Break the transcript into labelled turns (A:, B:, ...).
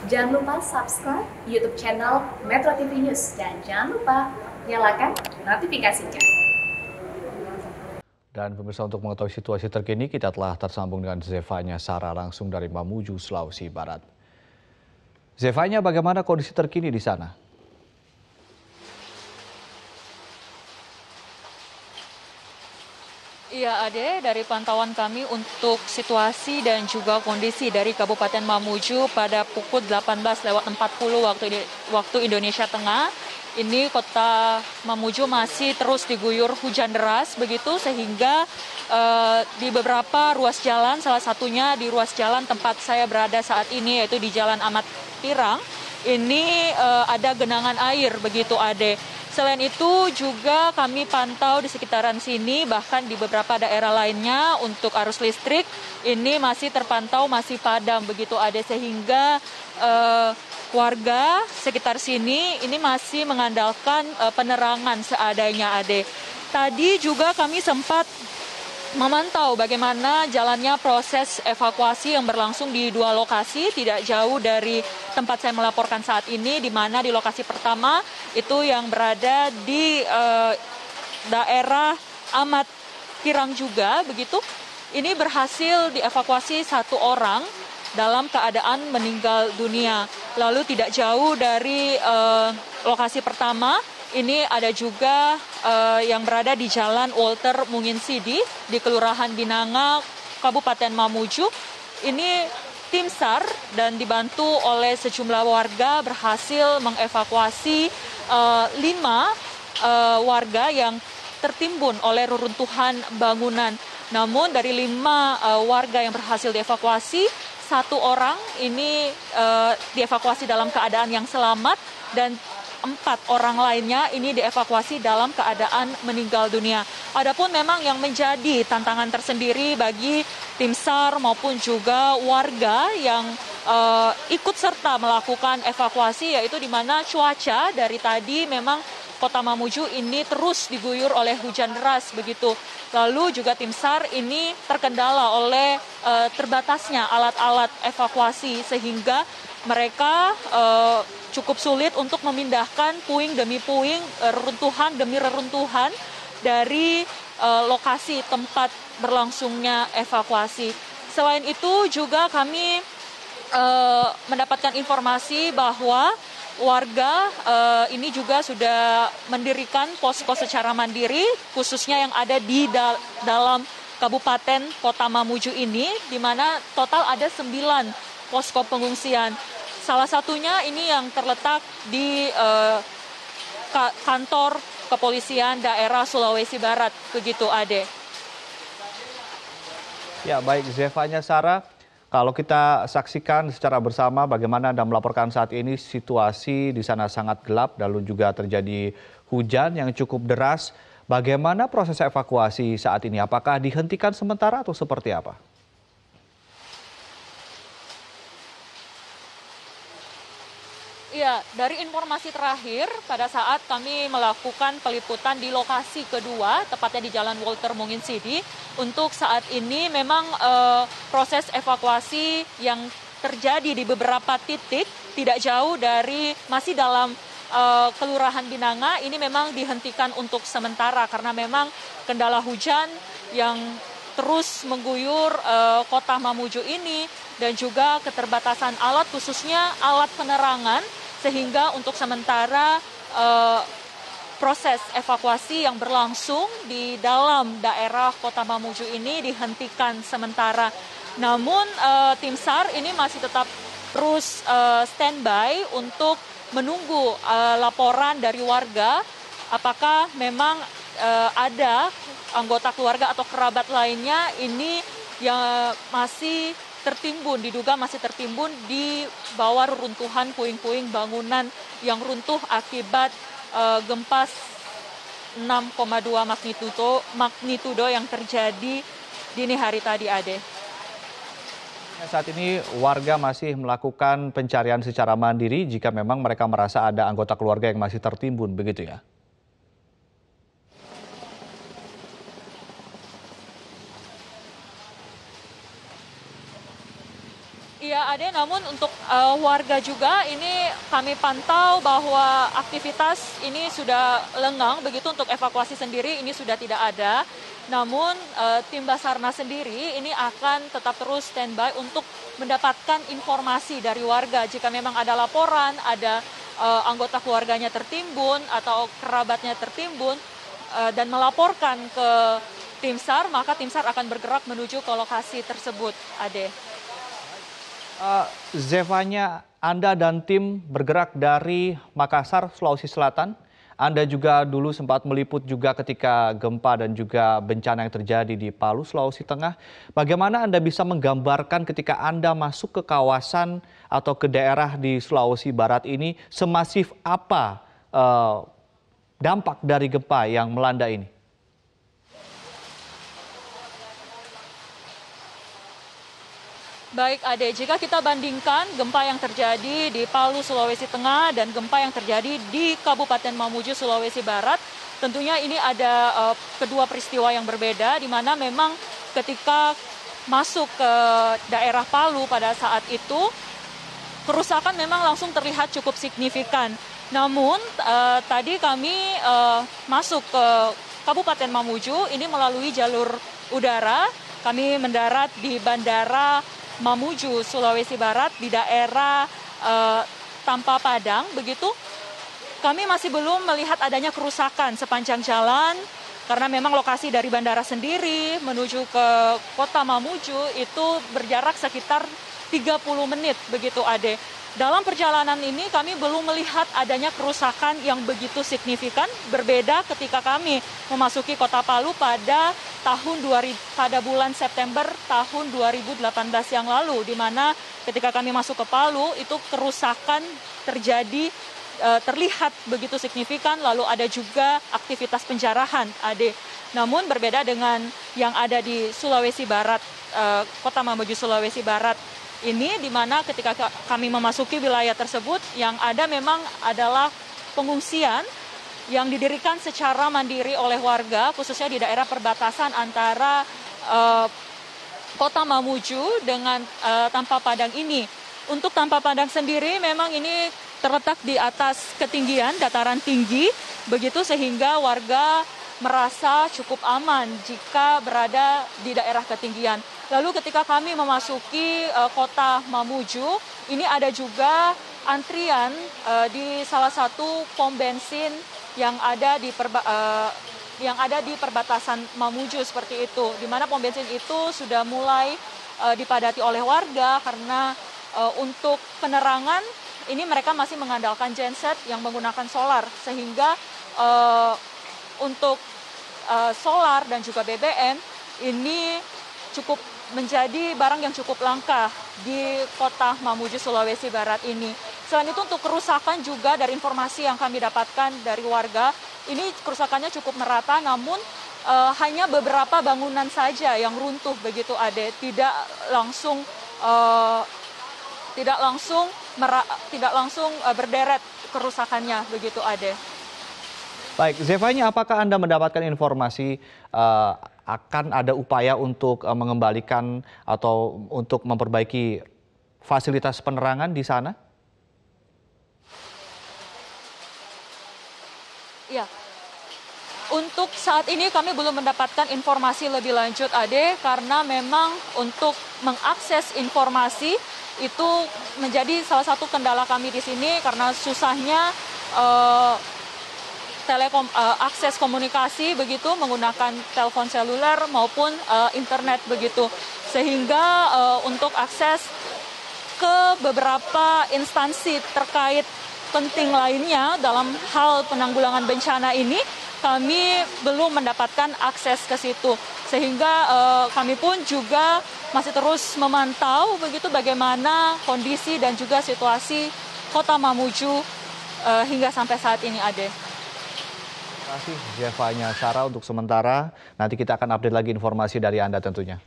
A: Jangan lupa subscribe YouTube channel Metro TV News dan jangan lupa nyalakan notifikasinya.
B: Dan pemirsa, untuk mengetahui situasi terkini, kita telah tersambung dengan Zevanya Sarah langsung dari Mamuju, Sulawesi Barat. Zevanya, bagaimana kondisi terkini di sana?
C: Iya Ade, dari pantauan kami untuk situasi dan juga kondisi dari Kabupaten Mamuju pada pukul 18.40 waktu Indonesia Tengah, ini kota Mamuju masih terus diguyur hujan deras begitu sehingga di beberapa ruas jalan, salah satunya di ruas jalan tempat saya berada saat ini yaitu di Jalan Ahmad Pirang, ini ada genangan air begitu Ade. Selain itu juga kami pantau di sekitaran sini, bahkan di beberapa daerah lainnya untuk arus listrik ini masih terpantau masih padam begitu Ade, sehingga warga sekitar sini ini masih mengandalkan penerangan seadanya Ade. Tadi juga kami sempat memantau bagaimana jalannya proses evakuasi yang berlangsung di dua lokasi tidak jauh dari tempat saya melaporkan saat ini, di mana di lokasi pertama itu yang berada di daerah Ahmad Kirang juga begitu. Ini berhasil dievakuasi satu orang dalam keadaan meninggal dunia. Lalu tidak jauh dari lokasi pertama, ini ada juga yang berada di Jalan Walter Munginsidi di Kelurahan Binanga, Kabupaten Mamuju. Ini tim SAR dan dibantu oleh sejumlah warga berhasil mengevakuasi 5 warga yang tertimbun oleh reruntuhan bangunan. Namun dari 5 warga yang berhasil dievakuasi, 1 orang ini dievakuasi dalam keadaan yang selamat dan 4 orang lainnya ini dievakuasi dalam keadaan meninggal dunia. Adapun memang yang menjadi tantangan tersendiri bagi tim SAR maupun juga warga yang ikut serta melakukan evakuasi, yaitu di mana cuaca dari tadi memang Kota Mamuju ini terus diguyur oleh hujan deras begitu. Lalu juga tim SAR ini terkendala oleh terbatasnya alat-alat evakuasi sehingga mereka cukup sulit untuk memindahkan puing demi puing, reruntuhan demi reruntuhan dari lokasi tempat berlangsungnya evakuasi. Selain itu juga kami mendapatkan informasi bahwa warga ini juga sudah mendirikan posko secara mandiri, khususnya yang ada di dalam Kabupaten Kota Mamuju ini, di mana total ada 9 posko pengungsian. Salah satunya ini yang terletak di kantor kepolisian daerah Sulawesi Barat, begitu Ade.
B: Ya, baik Zevanya Sarah. Kalau kita saksikan secara bersama bagaimana Anda melaporkan saat ini, situasi di sana sangat gelap, lalu juga terjadi hujan yang cukup deras. Bagaimana proses evakuasi saat ini? Apakah dihentikan sementara atau seperti apa?
C: Iya, dari informasi terakhir pada saat kami melakukan peliputan di lokasi kedua, tepatnya di Jalan Walter Munginsidi, untuk saat ini memang proses evakuasi yang terjadi di beberapa titik tidak jauh dari masih dalam Kelurahan Binanga ini memang dihentikan untuk sementara karena memang kendala hujan yang terus mengguyur Kota Mamuju ini dan juga keterbatasan alat, khususnya alat penerangan, sehingga untuk sementara proses evakuasi yang berlangsung di dalam daerah Kota Mamuju ini dihentikan sementara. Namun tim SAR ini masih tetap terus standby untuk menunggu laporan dari warga apakah memang ada anggota keluarga atau kerabat lainnya ini yang masih tertimbun, diduga masih tertimbun di bawah reruntuhan puing-puing bangunan yang runtuh akibat gempa 6,2 magnitudo yang terjadi dini hari tadi, Ade.
B: Saat ini warga masih melakukan pencarian secara mandiri jika memang mereka merasa ada anggota keluarga yang masih tertimbun, begitu ya?
C: Iya Ya, Ade, namun untuk warga juga ini kami pantau bahwa aktivitas ini sudah lengang, begitu untuk evakuasi sendiri ini sudah tidak ada. Namun tim Basarnas sendiri ini akan tetap terus standby untuk mendapatkan informasi dari warga. Jika memang ada laporan, ada anggota keluarganya tertimbun atau kerabatnya tertimbun dan melaporkan ke tim SAR, maka tim SAR akan bergerak menuju ke lokasi tersebut, Ade.
B: Zevanya, Anda dan tim bergerak dari Makassar, Sulawesi Selatan. Anda juga dulu sempat meliput juga ketika gempa dan juga bencana yang terjadi di Palu, Sulawesi Tengah. Bagaimana Anda bisa menggambarkan ketika Anda masuk ke kawasan atau ke daerah di Sulawesi Barat ini, semasif apa dampak dari gempa yang melanda ini?
C: Baik, Ade, jika kita bandingkan gempa yang terjadi di Palu, Sulawesi Tengah dan gempa yang terjadi di Kabupaten Mamuju, Sulawesi Barat, tentunya ini ada kedua peristiwa yang berbeda, di mana memang ketika masuk ke daerah Palu pada saat itu, kerusakan memang langsung terlihat cukup signifikan. Namun, tadi kami masuk ke Kabupaten Mamuju, ini melalui jalur udara, kami mendarat di Bandara Mamuju, Sulawesi Barat di daerah Tampa Padang, begitu. Kami masih belum melihat adanya kerusakan sepanjang jalan karena memang lokasi dari bandara sendiri menuju ke kota Mamuju itu berjarak sekitar 30 menit, begitu, Ade. Dalam perjalanan ini kami belum melihat adanya kerusakan yang begitu signifikan, berbeda ketika kami memasuki kota Palu pada bulan September tahun 2018 yang lalu, di mana ketika kami masuk ke Palu itu kerusakan terjadi terlihat begitu signifikan, lalu ada juga aktivitas penjarahan, Ade. Namun berbeda dengan yang ada di Sulawesi Barat, kota Mamuju, Sulawesi Barat ini, di mana ketika kami memasuki wilayah tersebut yang ada memang adalah pengungsian yang didirikan secara mandiri oleh warga, khususnya di daerah perbatasan antara kota Mamuju dengan Tampa Padang ini. Untuk Tampa Padang sendiri memang ini terletak di atas ketinggian, dataran tinggi, begitu sehingga warga merasa cukup aman jika berada di daerah ketinggian. Lalu ketika kami memasuki kota Mamuju, ini ada juga antrian di salah satu pom bensin yang ada di perbatasan Mamuju seperti itu, di mana pom bensin itu sudah mulai dipadati oleh warga karena untuk penerangan ini mereka masih mengandalkan genset yang menggunakan solar, sehingga untuk solar dan juga BBM ini cukup menjadi barang yang cukup langka di kota Mamuju, Sulawesi Barat ini. Selain itu untuk kerusakan juga dari informasi yang kami dapatkan dari warga, ini kerusakannya cukup merata, namun hanya beberapa bangunan saja yang runtuh, begitu, Ade. Tidak langsung berderet kerusakannya, begitu, Ade.
B: Baik, Zevanya, apakah Anda mendapatkan informasi akan ada upaya untuk mengembalikan atau untuk memperbaiki fasilitas penerangan di sana?
C: Ya, untuk saat ini kami belum mendapatkan informasi lebih lanjut, Ade, karena memang untuk mengakses informasi itu menjadi salah satu kendala kami di sini karena susahnya akses komunikasi, begitu, menggunakan telepon seluler maupun internet, begitu, sehingga untuk akses ke beberapa instansi terkait penting lainnya dalam hal penanggulangan bencana ini kami belum mendapatkan akses ke situ, sehingga kami pun juga masih terus memantau, begitu, bagaimana kondisi dan juga situasi kota Mamuju hingga sampai saat ini, Ade.
B: Terima kasih Zevanya Sarah untuk sementara. Nanti kita akan update lagi informasi dari Anda tentunya.